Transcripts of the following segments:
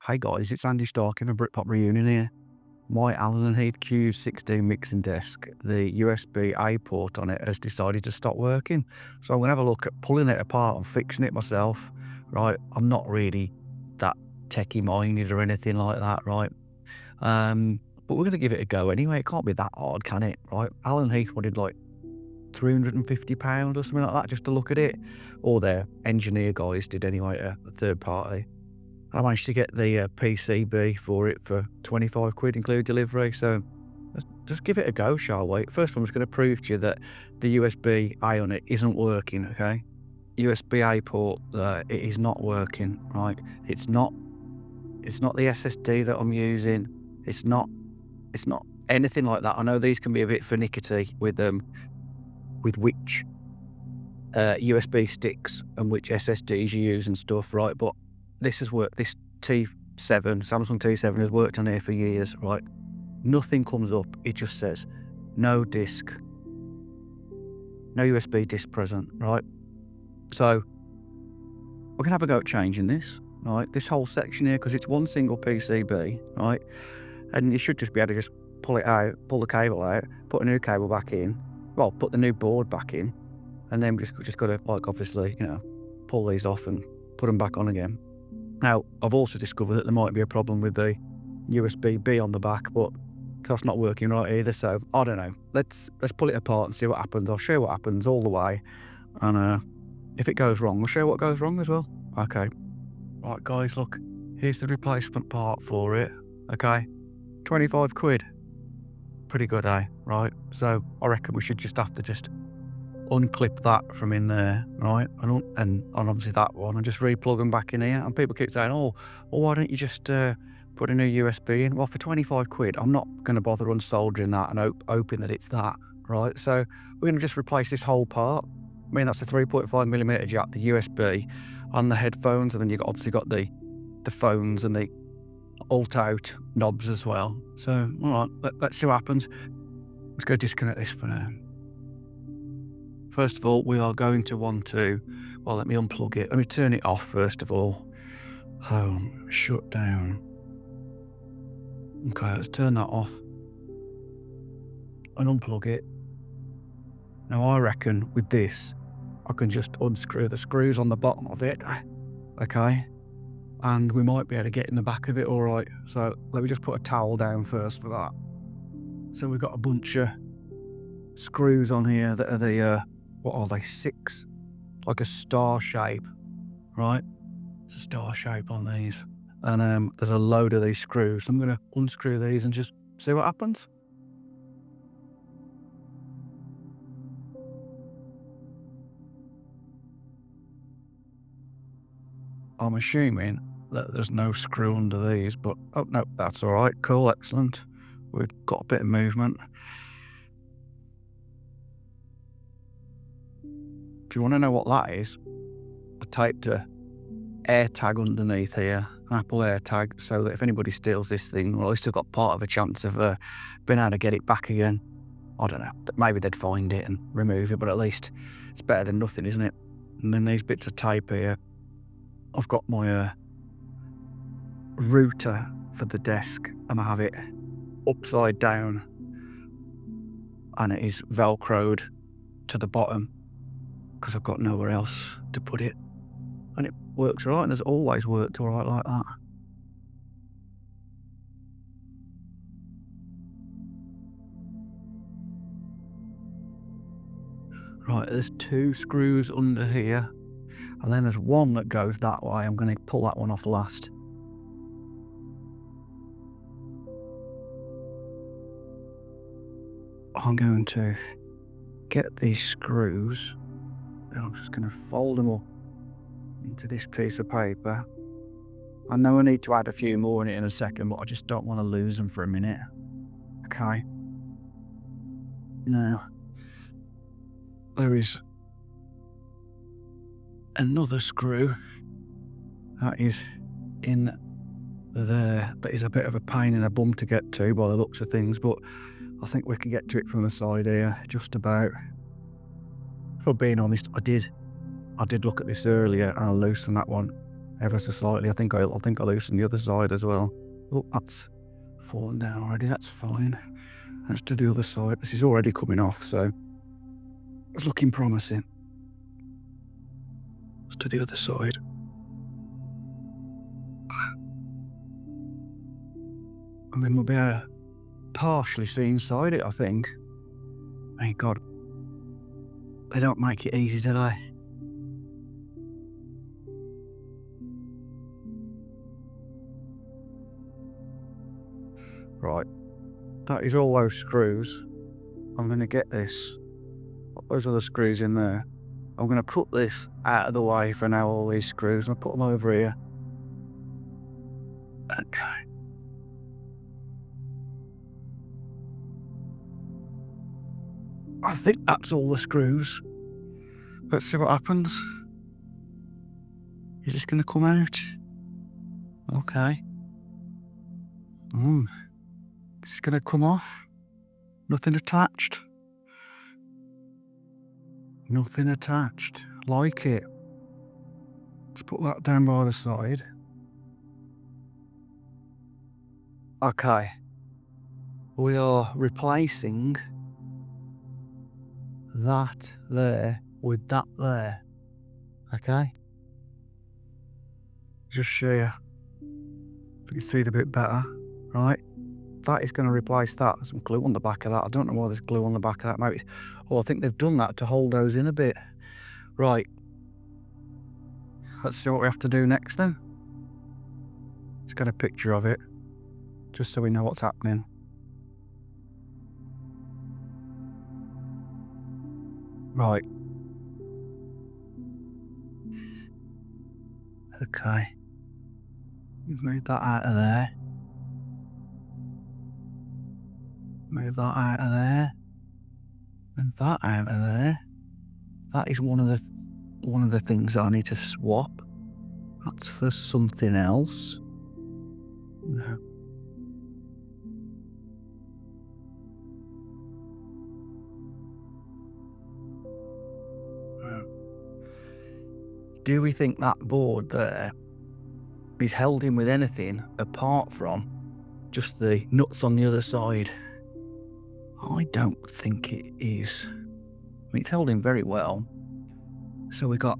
Hey guys, it's Andy Starking from Britpop Reunion here. My Allen and Heath QU-16 mixing desk, the USB-A port on it has decided to stop working. So I'm going to have a look at pulling it apart and fixing it myself. Right, I'm not really that techie minded or anything like that, right? But we're going to give it a go anyway. It can't be that hard, can it? Right? Allen Heath wanted like £350 or something like that just to look at it. Or their engineer guys did anyway, a third party. I managed to get the PCB for it for 25 quid, including delivery. So let's just give it a go, shall we? First of all, I'm just going to prove to you that the USB-A on it isn't working, okay? USB-A port, it is not working, right? It's not the SSD that I'm using. It's not anything like that. I know these can be a bit finicky with which USB sticks and which SSDs you use and stuff, right? But this has worked. This T7, Samsung T7 has worked on here for years, right? Nothing comes up. It just says no disk, no USB disk present, right? So we're gonna have a go at changing this, right? This whole section here, because it's one single PCB, right? And you should just be able to just pull it out, pull the cable out, put a new cable back in, well, put the new board back in, and then we just got to, like, obviously, pull these off and put them back on again. Now, I've also discovered that there might be a problem with the USB-B on the back, but that's not working right either, so I don't know. Let's pull it apart and see what happens. I'll show you what happens all the way, and if it goes wrong, I'll show you what goes wrong as well. Okay. Right, guys, look. Here's the replacement part for it, okay? 25 quid. Pretty good, eh? Right, so I reckon we should just have to just unclip that from in there, right? And obviously that one, and just re-plug them back in here. And people keep saying, oh, well, why don't you just put a new USB in? Well, for 25 quid, I'm not going to bother unsoldering that and hoping that it's that, right? So we're going to just replace this whole part. I mean, that's a 3.5mm jack, the USB, and the headphones, and then you've obviously got the phones and the alt-out knobs as well. So, all right, let's see what happens. Let's go disconnect this for now. First of all, we are going to want to, well, let me unplug it. Let me turn it off first of all. Home, shut down. Okay, let's turn that off and unplug it. Now, I reckon with this, I can just unscrew the screws on the bottom of it, okay? And we might be able to get in the back of it all right. So let me just put a towel down first for that. So we've got a bunch of screws on here that are the, what are they, 6? Like a star shape, right? It's a star shape on these. And there's a load of these screws. So I'm going to unscrew these and just see what happens. I'm assuming that there's no screw under these, but oh no, that's all right. Cool, excellent. We've got a bit of movement. If you want to know what that is, I taped a air tag underneath here, an Apple air tag, so that if anybody steals this thing, well, at least I've got part of a chance of being able to get it back again. I don't know, maybe they'd find it and remove it, but at least it's better than nothing, isn't it? And then these bits of tape here, I've got my router for the desk, and I have it upside down, and it is velcroed to the bottom because I've got nowhere else to put it, and it works right, and has always worked all right like that. Right, there's 2 screws under here, and then there's one that goes that way. I'm going to pull that one off last. I'm going to get these screws, and I'm just going to fold them up into this piece of paper. I know I need to add a few more in it in a second, but I just don't want to lose them for a minute. Okay. Now, there is another screw that is in there, that is a bit of a pain in the bum to get to by the looks of things, but I think we can get to it from the side here, just about. If I'm being honest, I did look at this earlier and I loosened that one ever so slightly. I think I loosened the other side as well. Oh, that's fallen down already. That's fine. Let's do the other side. This is already coming off, so it's looking promising. Let's do the other side. And then we'll be able to partially see inside it, I think. Thank God. They don't make it easy, do they? Right. That is all those screws. I'm going to get this. Put those other screws in there. I'm going to put this out of the way for now, all these screws. I'll put them over here. Okay. I think that's all the screws. Let's see what happens. Is this going to come out? Okay. Is this going to come off? Nothing attached. Nothing attached. Like it. Let's put that down by the side. Okay. We are replacing that there with that there. Okay? Just show you. If you can see it a bit better. Right? That is going to replace that. There's some glue on the back of that. I don't know why there's glue on the back of that. Maybe. Oh, I think they've done that to hold those in a bit. Right. Let's see what we have to do next then. Let's get a picture of it. Just so we know what's happening. Right. Okay. We've moved that out of there. Move that out of there. And that out of there. That is one of the things I need to swap. That's for something else. No. Do we think that board there is held in with anything apart from just the nuts on the other side? I don't think it is. I mean, it's held in very well. So we got,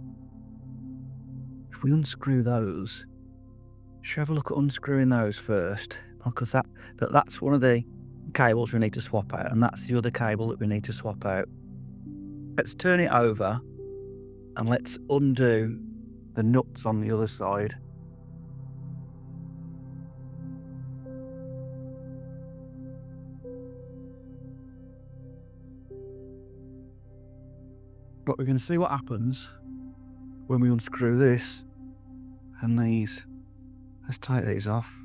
if we unscrew those, should we have a look at unscrewing those first? Because that's one of the cables we need to swap out, and that's the other cable that we need to swap out. Let's turn it over and let's undo the nuts on the other side. But we're going to see what happens when we unscrew this and these. Let's take these off.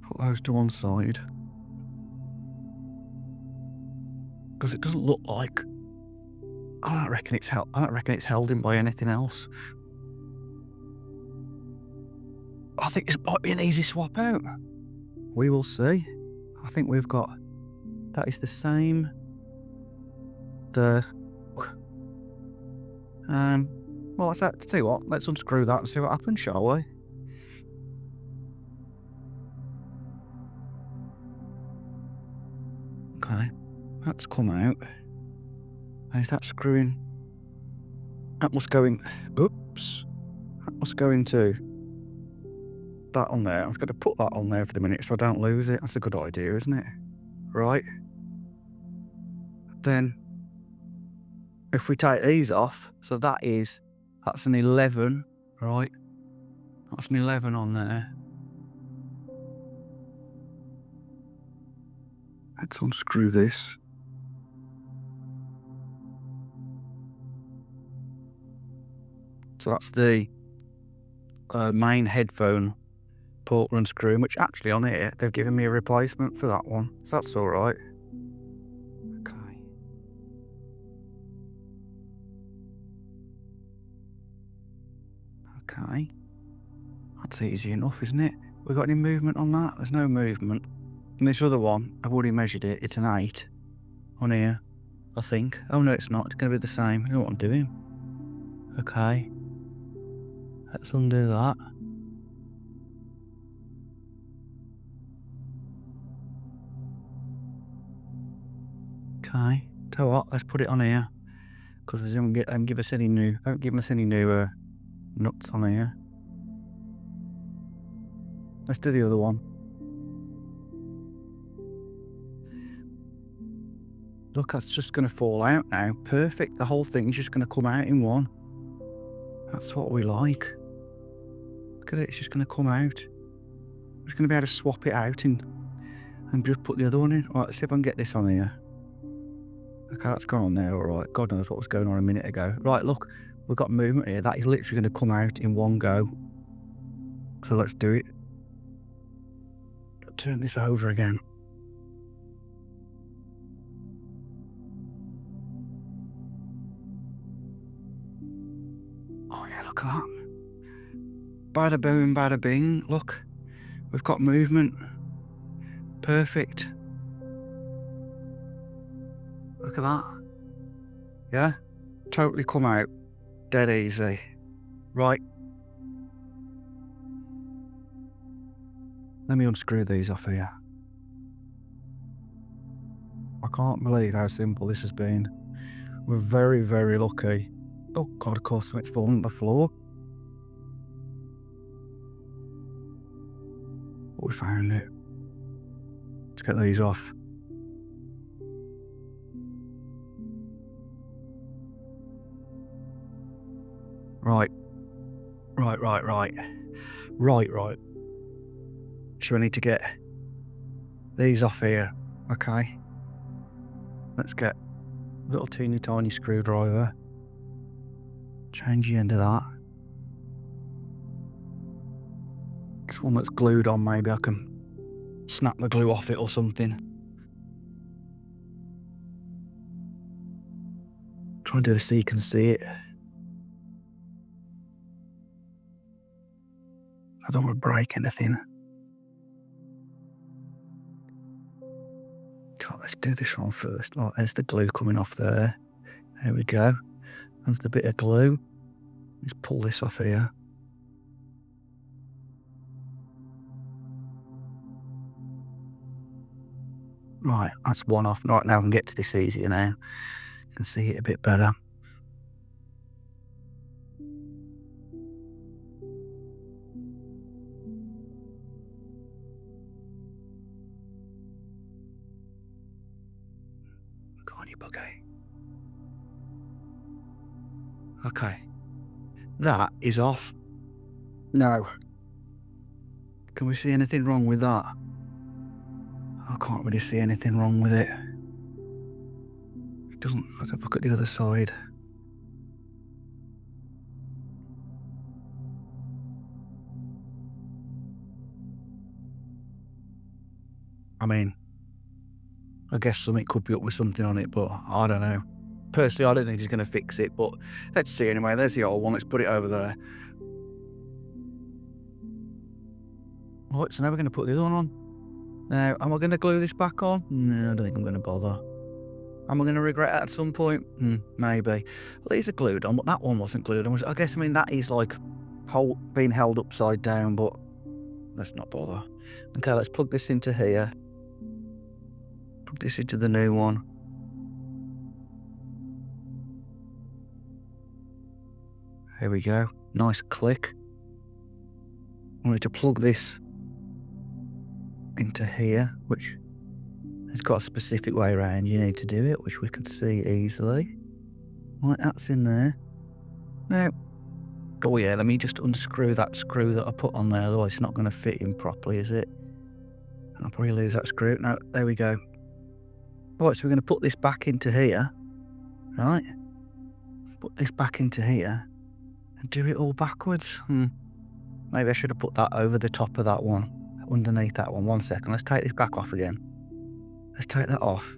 Put those to one side. Because it doesn't look like... I don't reckon it's held in by anything else. I think this might be an easy swap out. We will see. I think we've got... That is the same. Well, let's tell you what. Let's unscrew that and see what happens, shall we? Okay, that's come out. And is that screwing? That must go in. Oops. That must go into that on there. I'm just going to put that on there for the minute so I don't lose it. That's a good idea, isn't it? Right. Then, if we take these off, so that's an 11, right? That's an 11 on there. Let's unscrew this. So that's the main headphone port unscrewing, which actually on here, they've given me a replacement for that one. So that's all right. Okay. Okay. That's easy enough, isn't it? We got any movement on that? There's no movement. And this other one, I've already measured it. It's an 8 on here, I think. Oh no, it's not. It's going to be the same. I know what I'm doing. Okay. Let's undo that. Okay, tell you what, let's put it on here, because they don't give us any new nuts on here. Let's do the other one. Look, that's just going to fall out now. Perfect. The whole thing's just going to come out in one. That's what we like. Look at it. It's just going to come out. I'm just going to be able to swap it out and just put the other one in. Right, let's see if I can get this on here. Okay, that's gone on there. All right. God knows what was going on a minute ago. Right, look. We've got movement here. That is literally going to come out in one go. So let's do it. Turn this over again. Oh yeah, look at that. Bada boom, bada bing. Look, we've got movement. Perfect. Look at that. Yeah, totally come out. Dead easy. Right. Let me unscrew these off here. I can't believe how simple this has been. We're very, very lucky. Oh God, of course, it's fallen on the floor. But we found it. Let's get these off. Right. Right. So we need to get these off here. Okay. Let's get a little teeny tiny screwdriver. Change the end of that. This one that's glued on, maybe I can snap the glue off it or something. Try and do this so you can see it. I don't want to break anything. Let's do this one first. Oh, there's the glue coming off there. There we go. There's the bit of glue. Let's pull this off here. Right, that's one off. Right, now I can get to this easier now. You can see it a bit better. Go on, you buggy. Okay. That is off. Now, can we see anything wrong with that? I can't really see anything wrong with it. It doesn't. Let's have a look at the other side. I mean, I guess something could be up with something on it, but I don't know. Personally, I don't think he's going to fix it, but let's see anyway. There's the old one. Let's put it over there. Right, so now we're going to put the other one on. Now, am I going to glue this back on? No, I don't think I'm going to bother. Am I going to regret it at some point? Maybe. Well, these are glued on, but that one wasn't glued on. I guess, that is like being held upside down, but let's not bother. Okay, let's plug this into here. Plug this into the new one. Here we go. Nice click. I need to plug this into here, which has got a specific way around you need to do it, which we can see easily. Right, that's in there. Now, oh yeah, let me just unscrew that screw that I put on there, otherwise it's not going to fit in properly, is it? And I'll probably lose that screw. Now, there we go. Right, so we're going to put this back into here, right? Put this back into here and do it all backwards. Maybe I should have put that over the top of that one, underneath that one. 1 second, let's take this back off again. Let's take that off,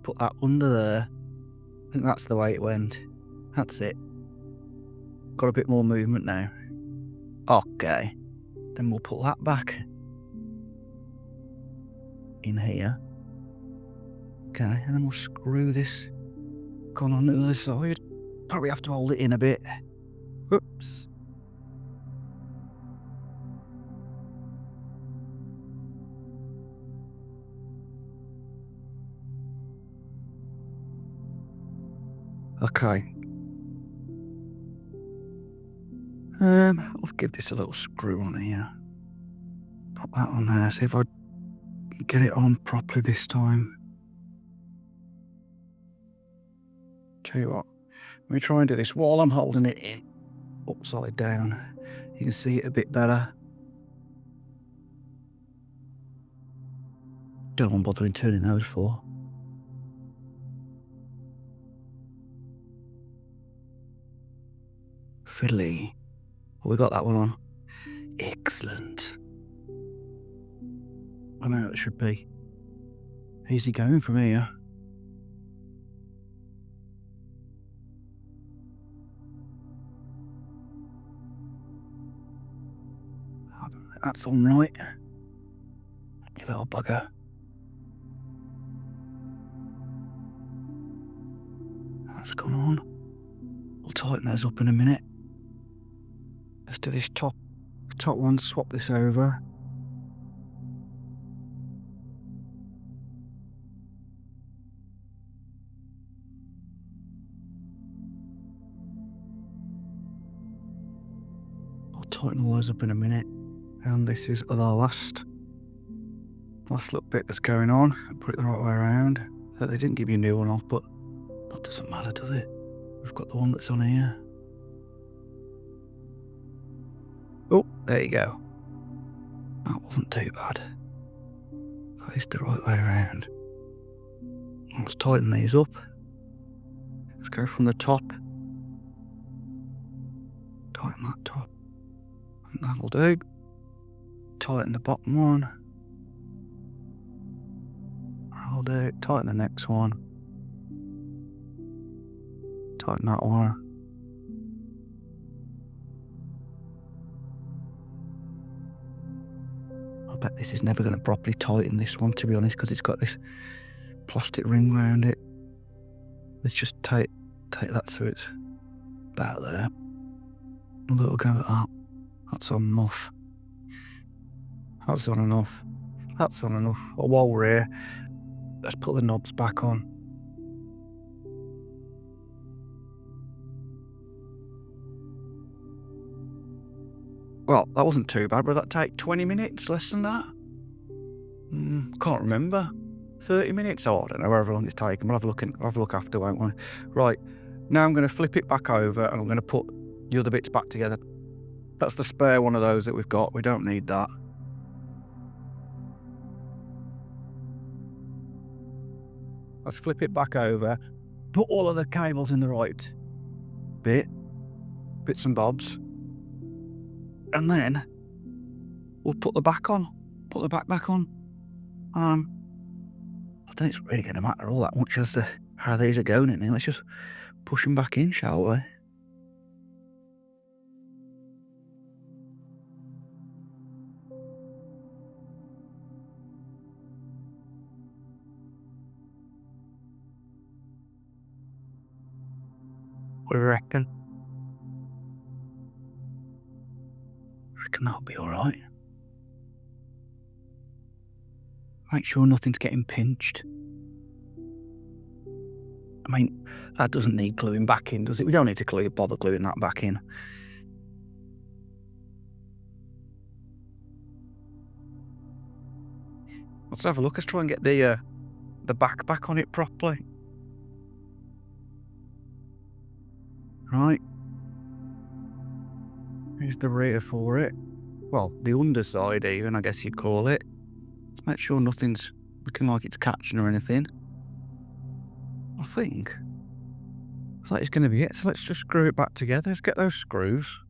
put that under there. I think that's the way it went. That's it. Got a bit more movement now. Okay, then we'll put that back in here. Okay, and then we'll screw this on the other side. Probably have to hold it in a bit. Whoops. Okay. Let's give this a little screw on here. Put that on there, see if I can get it on properly this time. Tell you what, let me try and do this while I'm holding it in, upside down. You can see it a bit better. Don't want bothering turning those for. Fiddly. Oh, we got that one on. Excellent. I know it should be easy going from here. I don't think that's all right. You little bugger. What's going on? We'll tighten those up in a minute. Let's do this top one, swap this over. I'll tighten all those up in a minute. And this is the last little bit that's going on. Put it the right way around. So they didn't give you a new one off, but that doesn't matter, does it? We've got the one that's on here. Oh, there you go. That wasn't too bad. That is the right way around. Let's tighten these up. Let's go from the top. Tighten that top. And that'll do. Tighten the bottom one. That'll do. Tighten the next one. Tighten that one. I bet this is never going to properly tighten this one, to be honest, because it's got this plastic ring around it. Let's just take that so it's about there. A little go at that. That's on enough. That's on enough. That's on enough. Well, while we're here, let's put the knobs back on. Well, that wasn't too bad, but that take 20 minutes, less than that? Can't remember. 30 minutes? Oh, I don't know, however long it's taken. We'll have a look after, won't we? Right, now I'm going to flip it back over and I'm going to put the other bits back together. That's the spare one of those that we've got. We don't need that. Let's flip it back over, put all of the cables in the right bits and bobs, and then we'll put the back on, put the back on. I don't think it's really going to matter all that much as to how these are going in here. Let's just push them back in, shall we? What do you reckon? I reckon that'll be alright. Make sure nothing's getting pinched. I mean, that doesn't need gluing back in, does it? We don't need to bother gluing that back in. Let's have a look. Let's try and get the back on it properly. Right. Here's the rear for it. Well, the underside even, I guess you'd call it. Let's make sure nothing's looking like it's catching or anything. I think that is going to be it. So let's just screw it back together. Let's get those screws.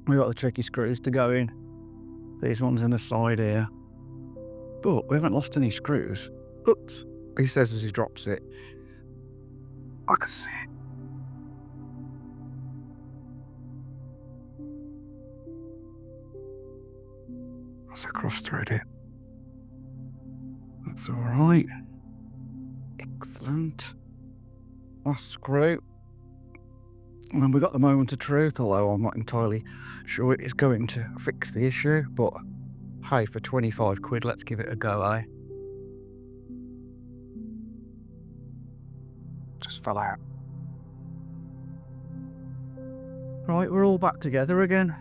We got the tricky screws to go in. These ones in the side here. But we haven't lost any screws. Oops. He says as he drops it. I can see it. Let's cross-thread it. That's alright. Excellent. Last screw. And then we got the moment of truth, although I'm not entirely sure it is going to fix the issue, but hey, for 25 quid, let's give it a go, eh? Just fell out. Right, we're all back together again.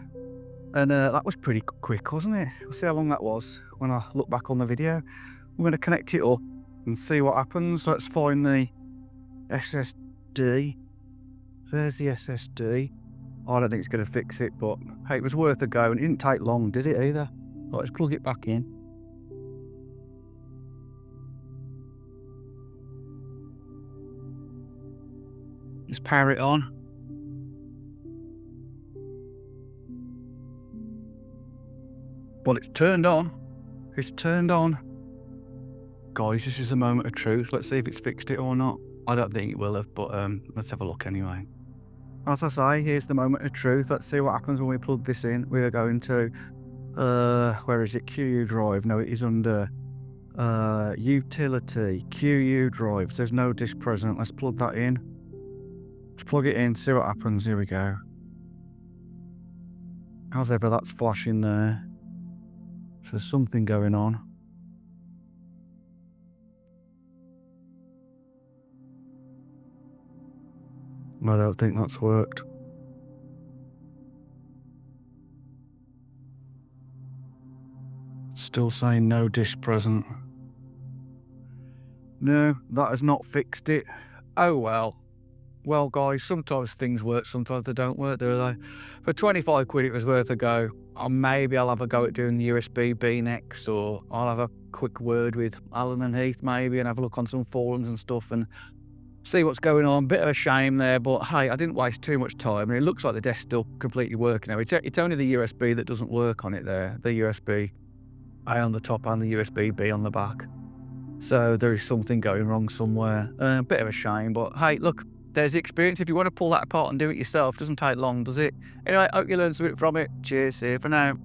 And that was pretty quick, wasn't it? We'll see how long that was when I look back on the video. We're going to connect it up and see what happens. Let's find the SSD. There's the SSD. I don't think it's going to fix it, but hey, it was worth a go. And it didn't take long, did it either? Right, let's plug it back in. Let's power it on. Well, it's turned on. It's turned on. Guys, this is a moment of truth. Let's see if it's fixed it or not. I don't think it will have, but let's have a look anyway. As I say, here's the moment of truth. Let's see what happens when we plug this in. We are going to, where is it? QU drive. No, it is under utility, QU drive. There's no disk present. Let's plug that in. Let's plug it in, see what happens. Here we go. As ever, that's flashing there. So there's something going on. I don't think that's worked. Still saying no disk present. No, that has not fixed it. Oh well. Well guys, sometimes things work, sometimes they don't work, do they? For 25 quid it was worth a go. Maybe I'll have a go at doing the USB-B next, or I'll have a quick word with Alan and Heath maybe and have a look on some forums and stuff and see what's going on. Bit of a shame there, but hey, I didn't waste too much time. And it looks like the desk's still completely working now. It's only the USB that doesn't work on it there. The USB-A on the top and the USB-B on the back. So there is something going wrong somewhere. Bit of a shame, but hey, look, there's the experience. If you want to pull that apart and do it yourself, it doesn't take long, does it? Anyway, I hope you learned something from it. Cheers, see you for now.